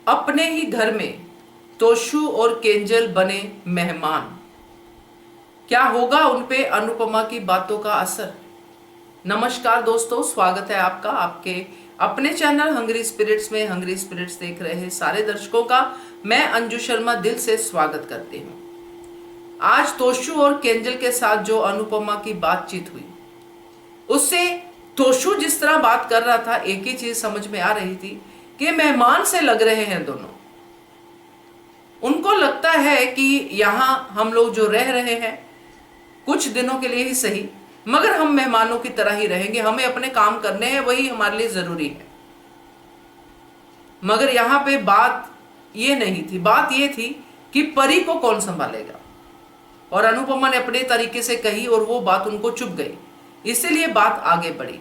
अपने ही घर में तोशु और केंजल बने मेहमान। क्या होगा उनपे अनुपमा की बातों का असर। नमस्कार दोस्तों, स्वागत है आपका आपके अपने चैनल हंग्री स्पिरिट्स में। हंग्री स्पिरिट्स देख रहे हैं सारे दर्शकों का मैं अंजू शर्मा दिल से स्वागत करती हूँ। आज तोशु और केंजल के साथ जो अनुपमा की बातचीत हुई, उससे तोशु जिस तरह बात कर रहा था, एक ही चीज समझ में आ रही थी कि मेहमान से लग रहे हैं दोनों। उनको लगता है कि यहां हम लोग जो रह रहे हैं कुछ दिनों के लिए ही सही, मगर हम मेहमानों की तरह ही रहेंगे, हमें अपने काम करने हैं, वही हमारे लिए जरूरी है। मगर यहां पे बात ये नहीं थी, बात ये थी कि परी को कौन संभालेगा। और अनुपमा ने अपने तरीके से कही और वो बात उनको चुभ गई, इसीलिए बात आगे बढ़ी।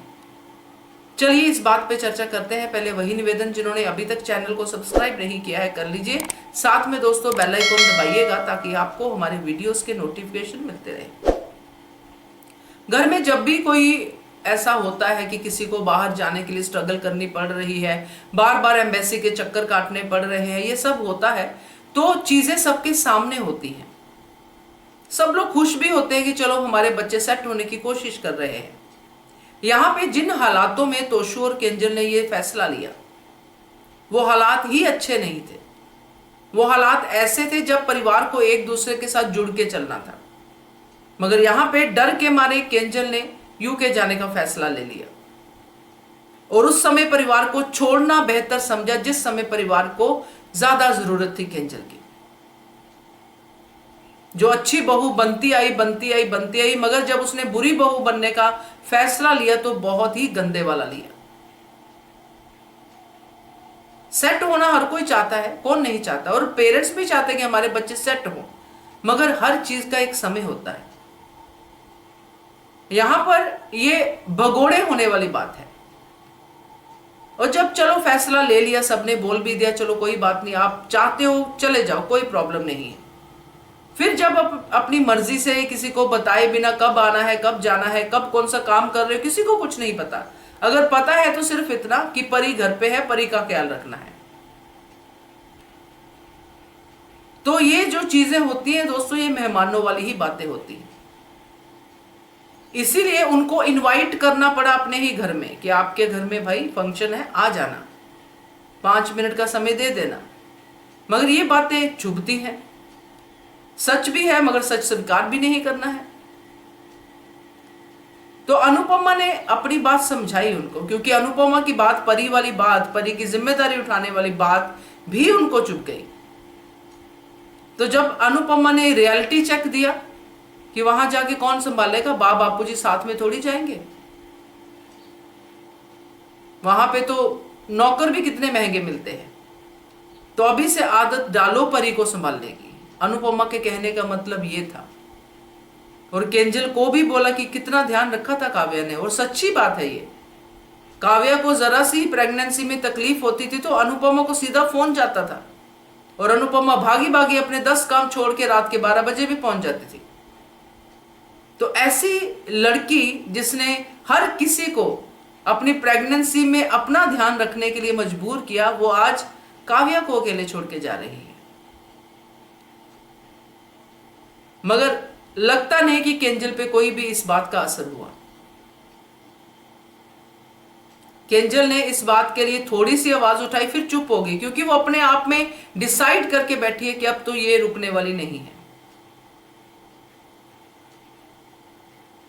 चलिए इस बात पे चर्चा करते हैं। पहले वही निवेदन, जिन्होंने अभी तक चैनल को सब्सक्राइब नहीं किया है कर लीजिए, साथ में दोस्तों बेल आइकन दबाइएगा ताकि आपको हमारे वीडियोस के नोटिफिकेशन मिलते रहे। घर में जब भी कोई ऐसा होता है कि किसी को बाहर जाने के लिए स्ट्रगल करनी पड़ रही है, बार बार एम्बेसी के चक्कर काटने पड़ रहे हैं, ये सब होता है, तो चीजें सबके सामने होती हैं। सब लोग खुश भी होते हैं कि चलो हमारे बच्चे सेट होने की कोशिश कर रहे हैं। यहाँ पे जिन हालातों में तोशु और केंजल ने ये फैसला लिया, वो हालात ही अच्छे नहीं थे। वो हालात ऐसे थे जब परिवार को एक दूसरे के साथ जुड़ के चलना था, मगर यहाँ पे डर के मारे केंजल ने यूके जाने का फैसला ले लिया और उस समय परिवार को छोड़ना बेहतर समझा, जिस समय परिवार को ज्यादा जरूरत थी केंजल की। जो अच्छी बहू बनती आई, मगर जब उसने बुरी बहू बनने का फैसला लिया तो बहुत ही गंदे वाला लिया। सेट होना हर कोई चाहता है, कौन नहीं चाहता, और पेरेंट्स भी चाहते हैं कि हमारे बच्चे सेट हों, मगर हर चीज का एक समय होता है। यहां पर ये भगोड़े होने वाली बात है। और जब चलो फैसला ले लिया, सबने बोल भी दिया, चलो कोई बात नहीं, आप चाहते हो चले जाओ, कोई प्रॉब्लम नहीं है। फिर जब अपनी मर्जी से किसी को बताए बिना कब आना है, कब जाना है, कब कौन सा काम कर रहे हो, किसी को कुछ नहीं पता। अगर पता है तो सिर्फ इतना कि परी घर पे है, परी का ख्याल रखना है। तो ये जो चीजें होती हैं दोस्तों, ये मेहमानों वाली ही बातें होती हैं। इसीलिए उनको इनवाइट करना पड़ा अपने ही घर में कि आपके घर में भाई फंक्शन है, आ जाना, 5 मिनट का समय दे देना। मगर ये बातें चुभती हैं, सच भी है, मगर सच स्वीकार भी नहीं करना है। तो अनुपमा ने अपनी बात समझाई उनको, क्योंकि अनुपमा की बात, परी वाली बात, परी की जिम्मेदारी उठाने वाली बात भी उनको चुभ गई। तो जब अनुपमा ने रियलिटी चेक दिया कि वहां जाके कौन संभालेगा, बापूजी साथ में थोड़ी जाएंगे, वहां पे तो नौकर भी कितने महंगे मिलते हैं। तो अभी से आदत डालो परी को संभालने की। अनुपमा के कहने का मतलब ये था। और केंजल को भी बोला कि कितना ध्यान रखा था काव्या ने, और सच्ची बात है ये। काव्या को जरा सी प्रेगनेंसी में तकलीफ होती थी तो अनुपमा को सीधा फोन जाता था, और अनुपमा भागी भागी अपने 10 काम छोड़ के रात के 12 बजे भी पहुंच जाती थी। तो ऐसी लड़की जिसने हर किसी को अपनी प्रेगनेंसी में अपना ध्यान रखने के लिए मजबूर किया, वो आज काव्या को अकेले छोड़ के जा रही है। मगर लगता नहीं कि केंजल पे कोई भी इस बात का असर हुआ। केंजल ने इस बात के लिए थोड़ी सी आवाज उठाई, फिर चुप हो गई, क्योंकि वो अपने आप में डिसाइड करके बैठी है कि अब तो ये रुकने वाली नहीं है।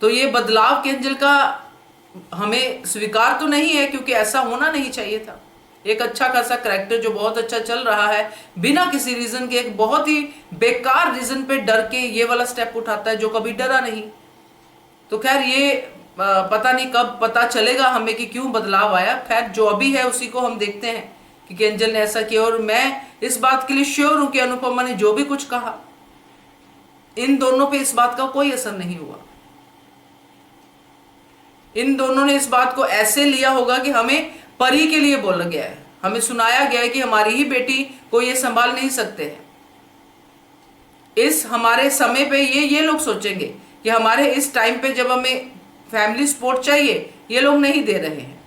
तो ये बदलाव केंजल का हमें स्वीकार तो नहीं है, क्योंकि ऐसा होना नहीं चाहिए था। एक अच्छा खासा करैक्टर जो बहुत अच्छा चल रहा है, बिना किसी रीजन के, एक बहुत ही बेकार रीजन पे डर के ये वाला स्टेप उठाता है जो कभी डरा नहीं। तो खैर ये पता नहीं कब पता चलेगा हमें कि क्यों बदलाव आया। खैर जो अभी है उसी को हम देखते हैं कि केंजल ने ऐसा किया। और मैं इस बात के लिए श्योर हूं कि अनुपमा ने जो भी कुछ कहा, इन दोनों पे इस बात का कोई असर नहीं हुआ। इन दोनों ने इस बात को ऐसे लिया होगा कि हमें परी के लिए बोला गया है, हमें सुनाया गया है कि हमारी ही बेटी को ये संभाल नहीं सकते हैं। इस हमारे समय पे ये लोग सोचेंगे कि हमारे इस टाइम पे जब हमें फैमिली सपोर्ट चाहिए, ये लोग नहीं दे रहे हैं।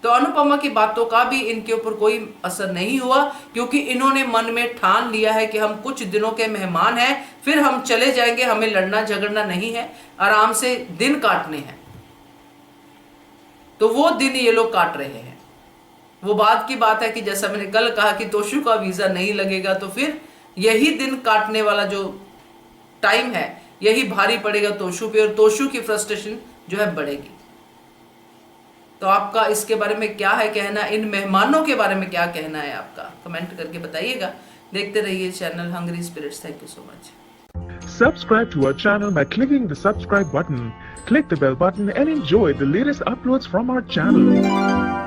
तो अनुपमा की बातों का भी इनके ऊपर कोई असर नहीं हुआ, क्योंकि इन्होंने मन में ठान लिया है कि हम कुछ दिनों के मेहमान हैं, फिर हम चले जाएंगे, हमें लड़ना झगड़ना नहीं है, आराम से दिन काटने हैं। तो वो दिन ये लोग काट रहे हैं। वो बात की बात है कि जैसा मैंने कल कहा कि तोशु का वीजा नहीं लगेगा, तो फिर यही दिन काटने वाला जो टाइम है यही भारी पड़ेगा तोशु पे, और तोशु की फ्रस्ट्रेशन जो है बढ़ेगी। तो आपका इसके बारे में क्या है कहना, इन मेहमानों के बारे में क्या कहना है आपका, कमेंट करके बताइएगा। देखते रहिए channel hungry spirits. Thank you so much. Subscribe to our channel by clicking the subscribe button. Click the bell button and enjoy the latest uploads from our channel.